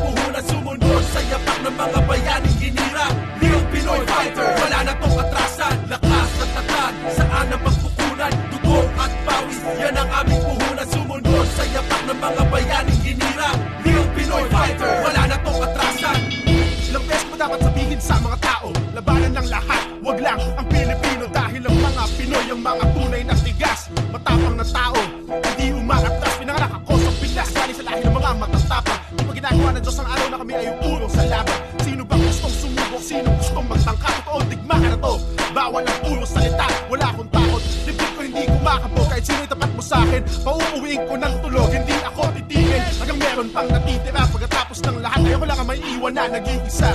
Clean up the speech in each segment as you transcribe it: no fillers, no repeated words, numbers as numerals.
puhunan, sumunod sa yapak ng mga bayaning ginira. Real Pinoy fighter, wala na tong atrasan. Lakas at tatag, saan ang pagkukunan? Dugo at pawis, yan ang aming puhunan, sumunod sa yapak ng mga bayaning ginira. Real Pinoy fighter, wala na tong atrasan. Ilang beses mo dapat sabihin sa mga tao, labanan ng lahat, wag lang ang Pilipino. Dahil ang mga Pinoy, ang mga tunay na tigas, matapang na tao, hindi umaatras. Pinanganak ako sa Pinas, galing sa lahi ng mga matatapang. Di pa ginagawa ng Diyos ang araw na kami ay urong sa laban. Sino bang gustong sumubok, sino gustong magtangka? Totoo, digmaan na to, bawal ang puro salita. Wala akong takot, dibdib ko hindi kumakabo. Kahit sino'y tapat mo sa'kin, pauuwiin ko ng tulog. Hindi ako titigil, hanggang meron pang natitira. Pagkatapos ng lahat, ayoko lang ang may iwan na nag-iisa.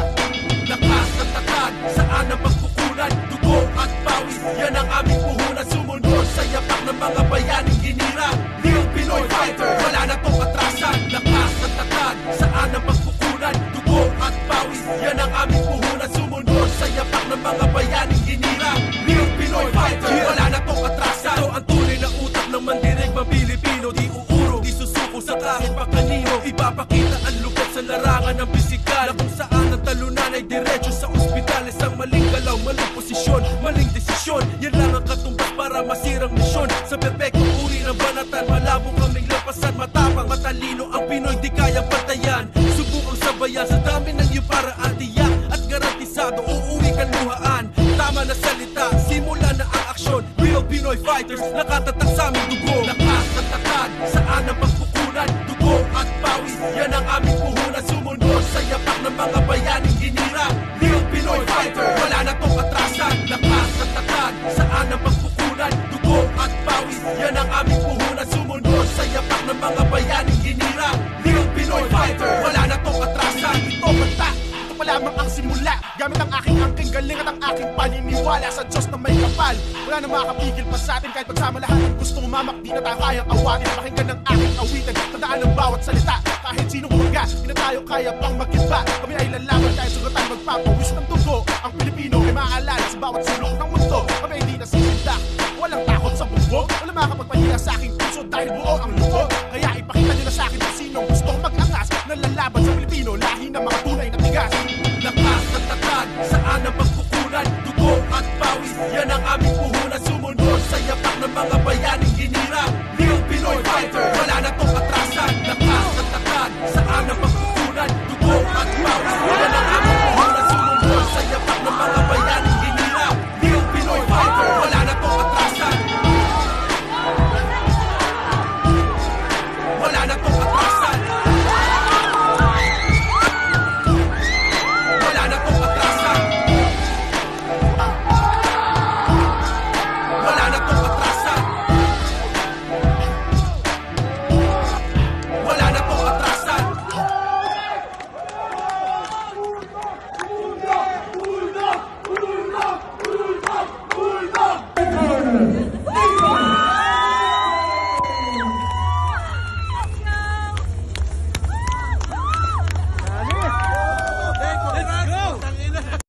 Lakas at tatag, saan ang pagkukunan? Dugo at pawis, yan ang aming puhunan, sumunod sa yapak ng mga bayaning ginira. Real Pinoy fighter, wala na tong atrasan. Lakas at tatag, saan ang pagkukunan? Dugo at pawis, yan ang aming puhunan, sumunod sa yapak ng mga bayaning ginira. Real Pinoy fighter, wala na tong atrasan. Ito ang tunay na utak ng mandirigmang Pilipino. Di uuro, di susuko sa kahit pa kanino. Ipapakita ang lupot sa larangan ng pisikal, na kung saan ang talunan ay diretso sa ospital. Isang maling galaw, maling posisyon, maling desisyon, yan lang ang katumbas para masirang misyon. Sa perpektong uri ng banatan, malabo kaming lapasan. Matapang, matalino ang Pinoy, di kayang pantayan. Subukang sabayan sa dami ng iyong paraan. Tiyak at garantisado, uuwi kang luhaan. Tama na salita, simula na ang aksyon. Real Pinoy fighters, nakatatak sa aming dugo. Lakas at tatag, saan ang pagkukunan? Dugo at pawis, yan ang aming puhunan, sumunod sa yapak ng mga bayaning ginira. Real Pinoy fighter, wala na tong atrasan. Lakas at tatag, saan ang pagkukunan? Dugo at pawis, yan ang aming puhunan, sumunod sa yapak ng mga bayaning ginira. Real Pinoy fighter, wala na tong atrasan. Ito banta, ito pa lamang ang simula. Gamit ang aking angking galing at ang aking paniniwala sa Diyos na may kapal. Wala na makakapigil pa sa atin kahit pagsama lahat ang gusto umamak. Di na tayo kayang awatin, pakinggan ng aking awitan. Tandaan ang bawat salita, kahit sino humaga, di na tayo kaya pang mag-iba. Kami ay lalaban kahit sugatan, magpapawis ng dugo. Ang Pilipino ay maaalala sa bawat sulok ng mundo. Kami ay di nasisindak, walang takot sa bugbog. Wala makakapagpahila sa aking puso dahil buo ang loob. Kaya ipakita nyo na sa akin kung sinong gustong mag-angas na lalaban sa Pilipino, lahi ng mga tunay na tigas. Lakas at tatag, saan ang pagkukunan? Dugo at pawis, yan ang aming puhunan,